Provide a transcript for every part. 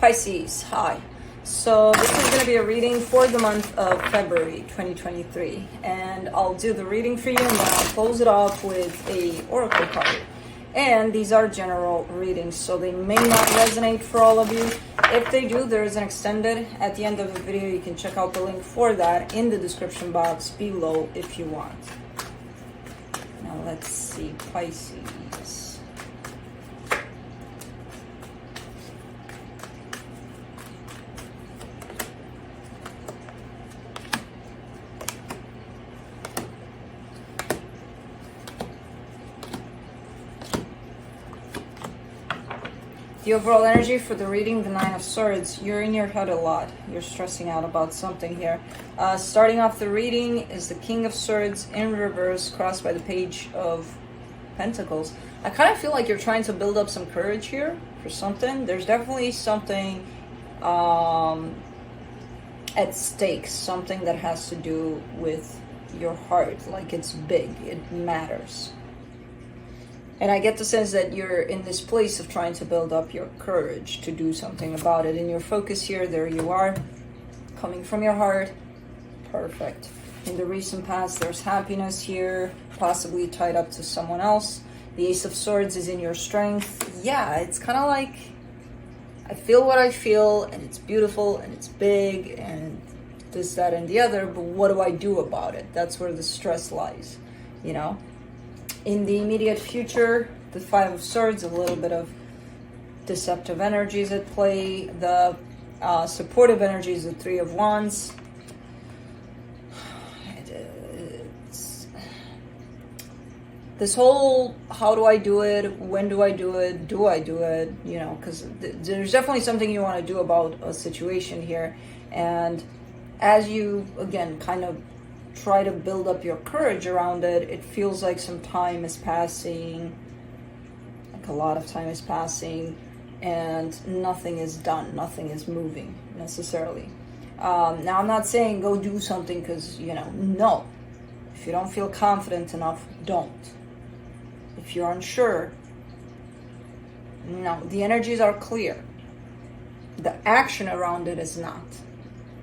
Pisces, hi. So this is going to be a reading for the month of February 2023, and I'll do the reading for you and then I'll close it off with a oracle card. And these are general readings, so they may not resonate for all of you. If they do, there is an extended at the end of the video. You can check out the link for that in the description box below if you want. Now let's see, Pisces. The overall energy for the reading, the Nine of Swords. You're in your head a lot. You're stressing out about something here. Starting off the reading is the King of Swords in reverse, crossed by the Page of Pentacles. I kind of feel like you're trying to build up some courage here for something. There's definitely something at stake, something that has to do with your heart. Like it's big, it matters. And I get the sense that you're in this place of trying to build up your courage to do something about it. And your focus here, there you are, coming from your heart. Perfect. In the recent past, there's happiness here, possibly tied up to someone else. The Ace of Swords is in your strength. Yeah, it's kind of like, I feel what I feel, and it's beautiful, and it's big, and this, that, and the other, but what do I do about it? That's where the stress lies, you know? In the immediate future, the Five of Swords, a little bit of deceptive energies at play. The supportive energy is the Three of Wands. This whole, how do I do it? When do I do it? Do I do it? You know, because there's definitely something you want to do about a situation here. And as you, again, kind of try to build up your courage around it, it feels like some time is passing, like a lot of time is passing, and nothing is done, nothing is moving necessarily. Now, I'm not saying go do something because, you know, no. If you don't feel confident enough, don't. If you're unsure, no. The energies are clear. The action around it is not.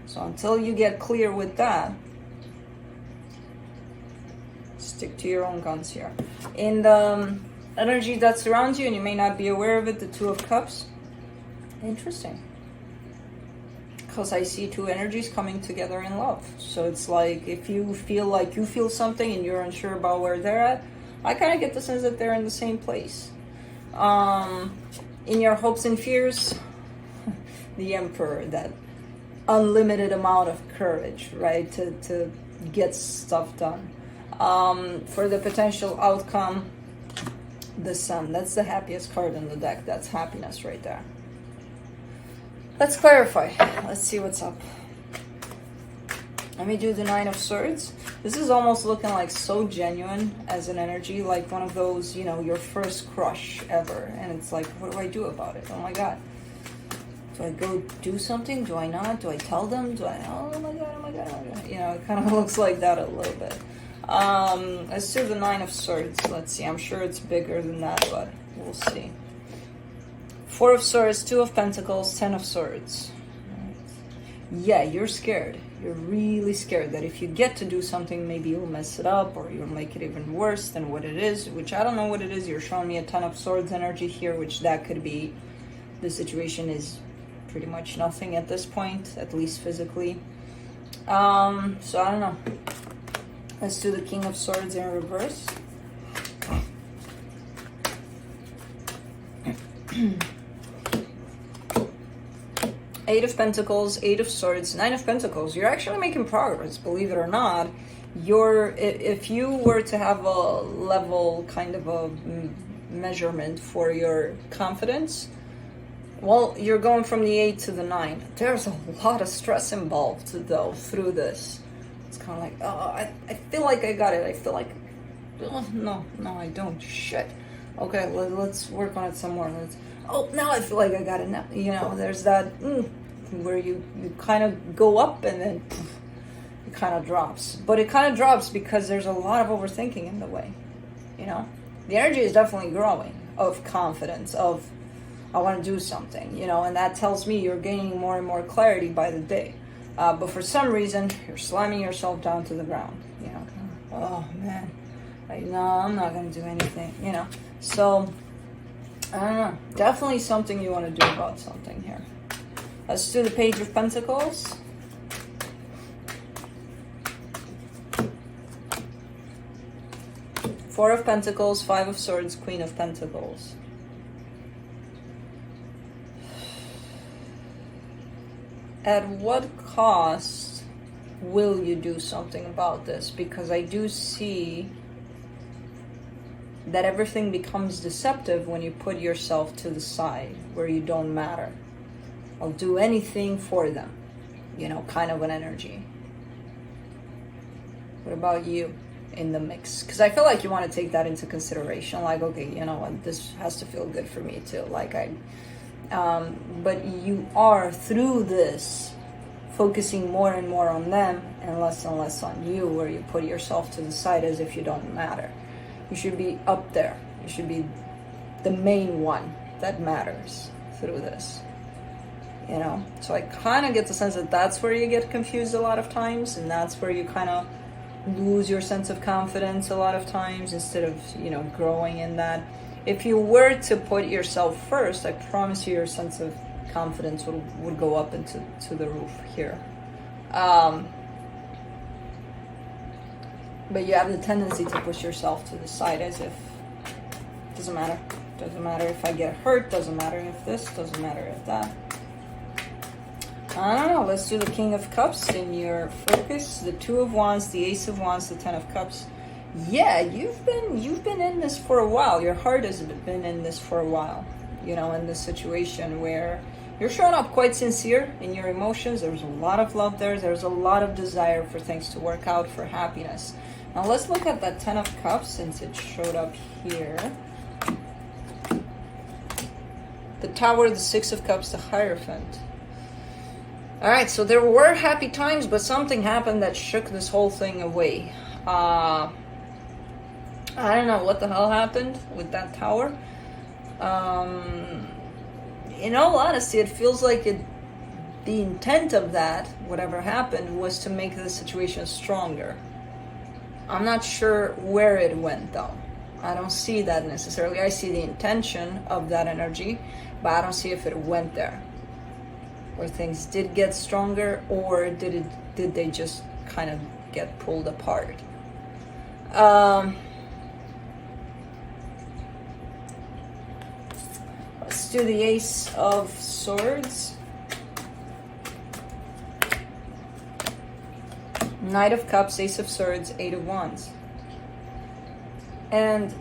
So until you get clear with that, stick to your own guns here. In the energy that surrounds you, and you may not be aware of it, the Two of Cups. Interesting. Because I see two energies coming together in love. So it's like, if you feel like you feel something and you're unsure about where they're at, I kind of get the sense that they're in the same place. In your hopes and fears, the Emperor, that unlimited amount of courage, right, to get stuff done. For the potential outcome, the Sun. That's the happiest card in the deck. That's happiness right there. Let's clarify. Let's see what's up. Let me do the Nine of Swords. This is almost looking like so genuine as an energy, like one of those, you know, your first crush ever. And it's like, what do I do about it? Oh my God. Do I go do something? Do I not? Do I tell them? Do I, oh my God, oh my God, oh my God. You know, it kind of looks like that a little bit. Let's do the Nine of Swords. Let's see. I'm sure it's bigger than that, but we'll see. Four of Swords, Two of Pentacles, Ten of Swords. Yeah, you're scared. You're really scared that if you get to do something, maybe you'll mess it up or you'll make it even worse than what it is, which I don't know what it is. You're showing me a Ten of Swords energy here, which that could be. The situation is pretty much nothing at this point, at least physically. So I don't know. Let's do the King of Swords in reverse. Eight of Pentacles, Eight of Swords, Nine of Pentacles. You're actually making progress, believe it or not. If you were to have a level, kind of a measurement for your confidence, well, you're going from the 8 to the 9. There's a lot of stress involved, though, through this. It's kind of like, oh, I feel like I got it. I feel like, oh, no, I don't. Shit. Okay, let's work on it some more. Oh, now I feel like I got it now. You know, there's that where you kind of go up and then it kind of drops. But it kind of drops because there's a lot of overthinking in the way, you know? The energy is definitely growing of confidence, of I want to do something, you know, and that tells me you're gaining more and more clarity by the day. But for some reason, you're slamming yourself down to the ground, you know. Oh, man. Like, no, I'm not going to do anything, you know. So, I don't know. Definitely something you want to do about something here. Let's do the Page of Pentacles. Four of Pentacles, Five of Swords, Queen of Pentacles. At what cost will you do something about this? Because I do see that everything becomes deceptive when you put yourself to the side, where you don't matter. I'll do anything for them, you know, kind of an energy. What about you in the mix? Because I feel like you want to take that into consideration. Like, okay, you know what, this has to feel good for me too. Like but you are, through this, focusing more and more on them and less on you, where you put yourself to the side as if you don't matter. You should be up there. You should be the main one that matters through this, you know. So I kind of get the sense that that's where you get confused a lot of times, and that's where you kind of lose your sense of confidence a lot of times, instead of, you know, growing in that. If you were to put yourself first, I promise you your sense of confidence would go up into the roof here. But you have the tendency to push yourself to the side as if doesn't matter. Doesn't matter if I get hurt. Doesn't matter if this. Doesn't matter if that. I don't know. Let's do the King of Cups in your focus. The Two of Wands, the Ace of Wands, the Ten of Cups. Yeah, you've been in this for a while. Your heart has been in this for a while. You know, in this situation where you're showing up quite sincere in your emotions. There's a lot of love there. There's a lot of desire for things to work out, for happiness. Now let's look at that Ten of Cups, since it showed up here. The Tower, the Six of Cups, the Hierophant. All right, so there were happy times, but something happened that shook this whole thing away. I don't know what the hell happened with that tower. In all honesty, it feels like the intent of that, whatever happened, was to make the situation stronger. I'm not sure where it went, though. I don't see that necessarily. I see the intention of that energy, but I don't see if it went there, where things did get stronger, or did they just kind of get pulled apart. Let's do the Ace of Swords, Knight of Cups, Ace of Swords, Eight of Wands. And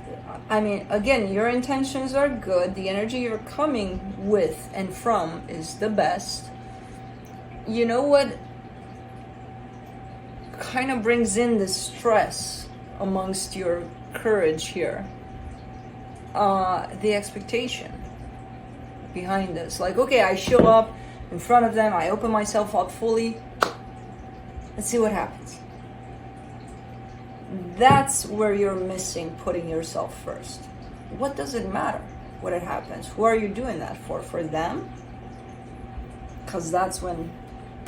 I mean, again, your intentions are good. The energy you're coming with and from is the best. You know what kind of brings in the stress amongst your courage here? The expectation behind this. Like, okay, I show up in front of them, I open myself up fully. Let's see what happens. That's where you're missing putting yourself first. What does it matter what it happens? Who are you doing that for? For them? Because that's when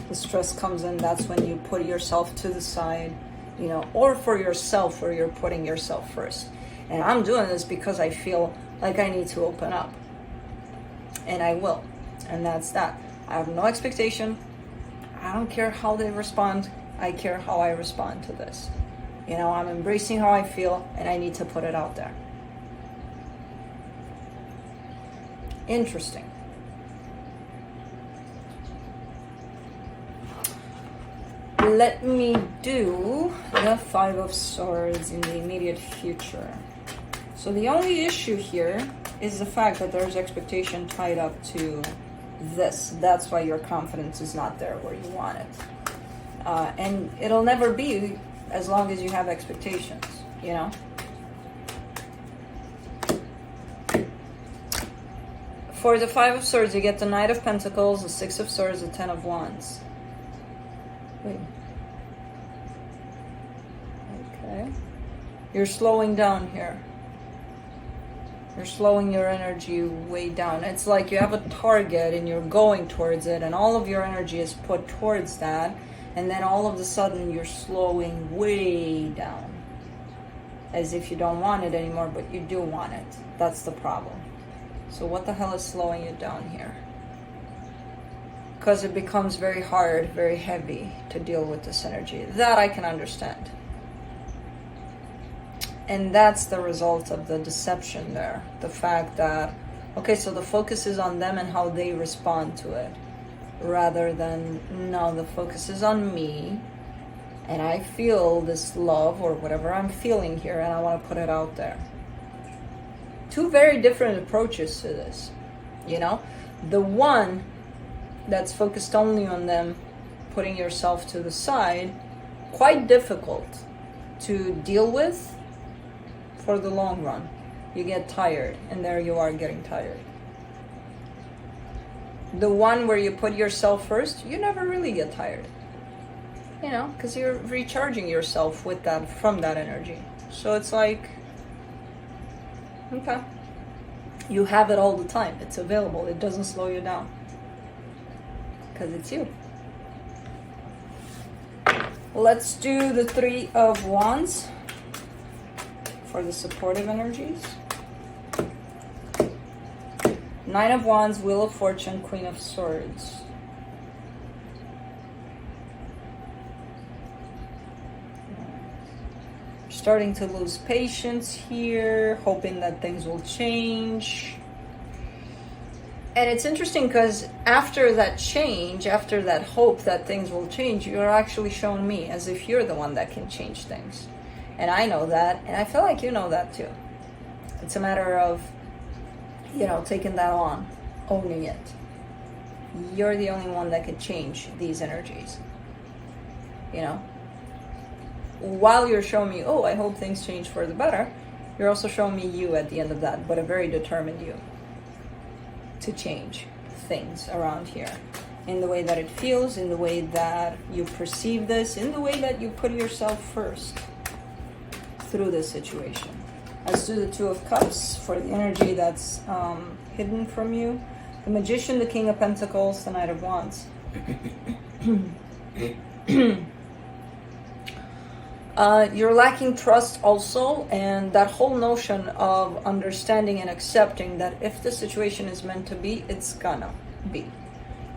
the stress comes in. That's when you put yourself to the side, you know, or for yourself, where you're putting yourself first. And I'm doing this because I feel like I need to open up. And I will. And that's that. I have no expectation. I don't care how they respond. I care how I respond to this. You know, I'm embracing how I feel, and I need to put it out there. Interesting. Let me do the Five of Swords in the immediate future. So the only issue here is the fact that there's expectation tied up to this. That's why your confidence is not there where you want it. And it'll never be as long as you have expectations, you know? For the Five of Swords, you get the Knight of Pentacles, the Six of Swords, the Ten of Wands. Wait. Okay. You're slowing down here. You're slowing your energy way down. It's like you have a target and you're going towards it, and all of your energy is put towards that, and then all of a sudden you're slowing way down. As if you don't want it anymore, but you do want it. That's the problem. So what the hell is slowing you down here? Because it becomes very hard, very heavy to deal with this energy. That I can understand. And that's the result of the deception there. The fact that, okay, so the focus is on them and how they respond to it. Rather than, no, the focus is on me. And I feel this love or whatever I'm feeling here, and I want to put it out there. Two very different approaches to this. You know? The one that's focused only on them, putting yourself to the side, quite difficult to deal with for the long run. You get tired, and there you are getting tired. The one where you put yourself first, you never really get tired. You know, because you're recharging yourself with that, from that energy. So it's like, okay, you have it all the time. It's available. It doesn't slow you down. Because it's you. Let's do the Three of Wands for the supportive energies. Nine of Wands, Wheel of Fortune, Queen of Swords. Starting to lose patience here, hoping that things will change. And it's interesting because after that change, after that hope that things will change, you're actually showing me as if you're the one that can change things. And I know that, and I feel like you know that too. It's a matter of, you know, taking that on, owning it. You're the only one that can change these energies. You know? While you're showing me, oh, I hope things change for the better, you're also showing me you at the end of that, but a very determined you to change things around here. In the way that it feels, in the way that you perceive this, in the way that you put yourself first through this situation. Let's do the Two of Cups for the energy that's hidden from you. The Magician, the King of Pentacles, the Knight of Wands. You're lacking trust also, and that whole notion of understanding and accepting that if the situation is meant to be, it's gonna be.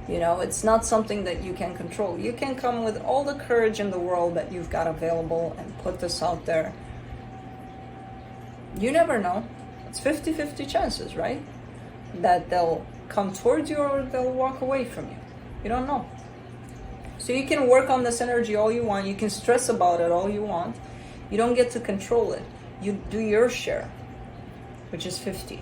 You know, it's not something that you can control. You can come with all the courage in the world that you've got available and put this out there. You never know. It's 50-50 chances, right? That they'll come towards you or they'll walk away from you. You don't know. So you can work on this energy all you want. You can stress about it all you want. You don't get to control it. You do your share, which is 50.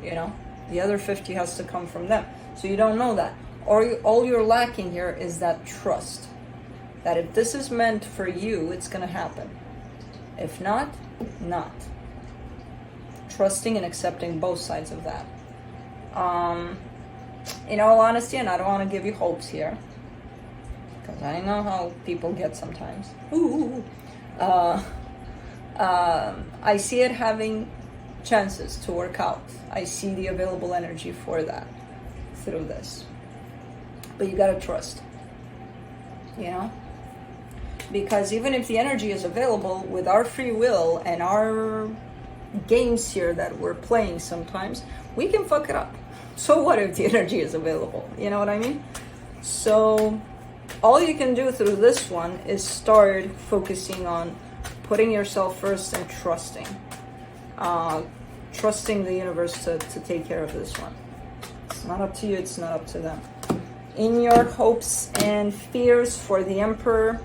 You know? The other 50 has to come from them. So you don't know that. Or all you're lacking here is that trust. That if this is meant for you, it's going to happen. If not, not. Trusting and accepting both sides of that. In all honesty, and I don't want to give you hopes here, because I know how people get sometimes. I see it having chances to work out. I see the available energy for that through this. But you gotta trust. You know? Because even if the energy is available, with our free will and our games here that we're playing sometimes, we can fuck it up. So what if the energy is available? You know what I mean? So all you can do through this one is start focusing on putting yourself first and trusting. Trusting the universe to take care of this one. It's not up to you, it's not up to them. In your hopes and fears for the Emperor,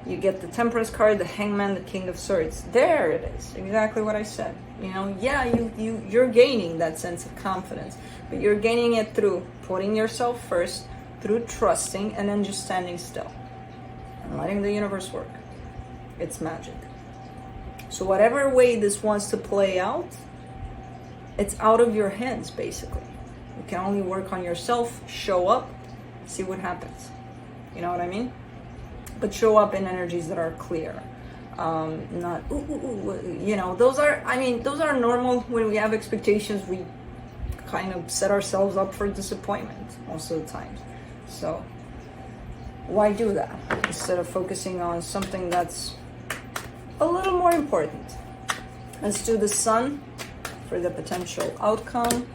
you get the Temperance card, the Hangman, the King of Swords. There it is, exactly what I said. You know, yeah, you're gaining that sense of confidence, but you're gaining it through putting yourself first, through trusting, and then just standing still and letting the universe work. It's magic. So whatever way this wants to play out, it's out of your hands, basically. You can only work on yourself, show up, see what happens. You know what I mean? But show up in energies that are clear. Not ooh, ooh, ooh, you know, those are, I mean, those are normal. When we have expectations, we kind of set ourselves up for disappointment most of the time. So why do that instead of focusing on something that's a little more important? Let's do the Sun for the potential outcome.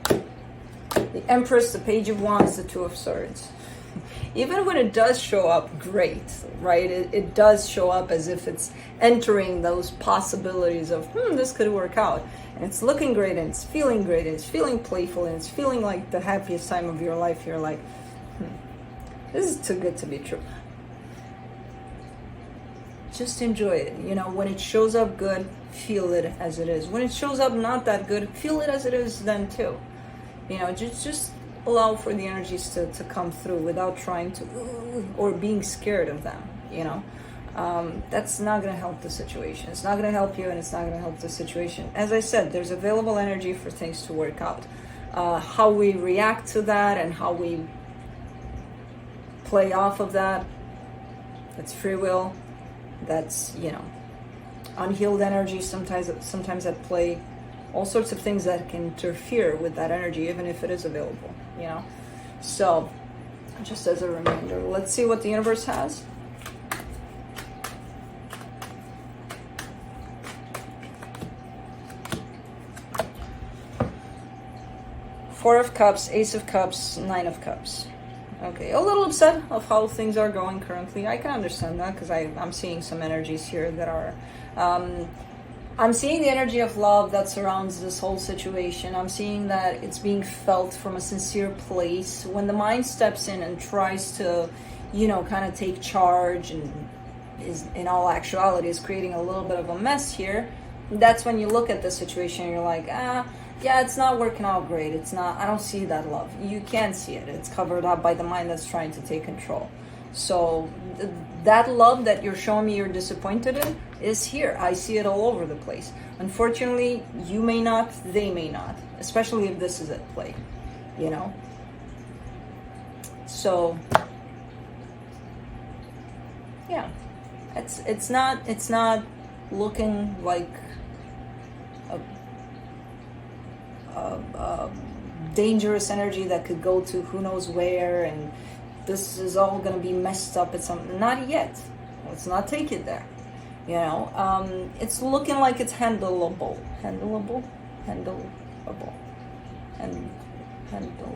The Empress, the Page of Wands, the Two of Swords. Even when it does show up great, right? It does show up as if it's entering those possibilities of, this could work out. And it's looking great, and it's feeling great, and it's feeling playful, and it's feeling like the happiest time of your life. You're like, this is too good to be true. Just enjoy it. You know, when it shows up good, feel it as it is. When it shows up not that good, feel it as it is then too. You know, just allow for the energies to come through without trying to, or being scared of them, you know. That's not going to help the situation. It's not going to help you, and it's not going to help the situation. As I said, there's available energy for things to work out. How we react to that and how we play off of that, that's free will. That's, you know, unhealed energy sometimes at play. All sorts of things that can interfere with that energy, even if it is available, you know. So, just as a reminder, let's see what the universe has. Four of Cups, Ace of Cups, Nine of Cups. Okay, a little upset of how things are going currently. I can understand that because I'm seeing some energies here that are... I'm seeing the energy of love that surrounds this whole situation. I'm seeing that it's being felt from a sincere place. When the mind steps in and tries to, you know, kind of take charge and is, in all actuality, is creating a little bit of a mess here, that's when you look at the situation and you're like, yeah, it's not working out great. It's not, I don't see that love. You can't see it. It's covered up by the mind that's trying to take control. So that love that you're showing me you're disappointed in is here. I see it all over the place. Unfortunately, you may not, they may not, especially if this is at play, you know. So yeah, it's not looking like a dangerous energy that could go to who knows where, and this is all going to be messed up at some... Not yet. Let's not take it there. You know, it's looking like it's handleable. Handleable? Handleable. Handleable.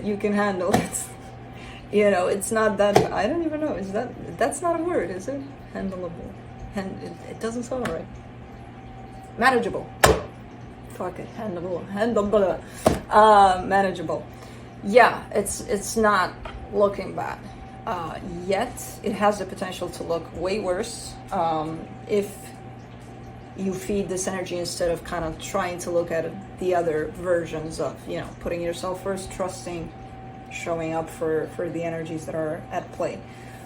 You can handle it. You know, it's not that... I don't even know. Is that... That's not a word, is it? Handleable. It doesn't sound right. Manageable. Fuck it, handleable, manageable. Yeah, it's not looking bad yet. It has the potential to look way worse if you feed this energy instead of kind of trying to look at the other versions of, you know, putting yourself first, trusting, showing up for the energies that are at play,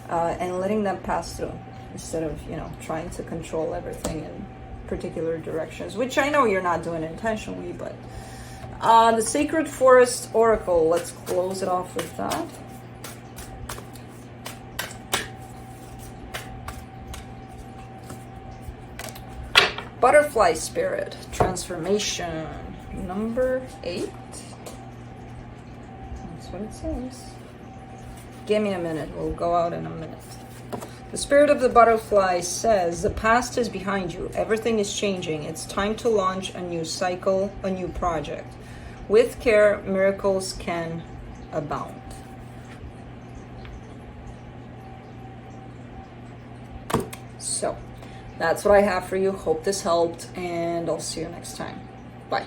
and letting them pass through instead of, you know, trying to control everything in particular directions, which I know you're not doing intentionally. But the Sacred Forest Oracle, let's close it off with that. Butterfly Spirit, Transformation, number 8. That's what it says. Give me a minute, we'll go out in a minute. The spirit of the butterfly says, the past is behind you. Everything is changing. It's time to launch a new cycle, a new project. With care, miracles can abound. So, that's what I have for you. Hope this helped, and I'll see you next time. Bye.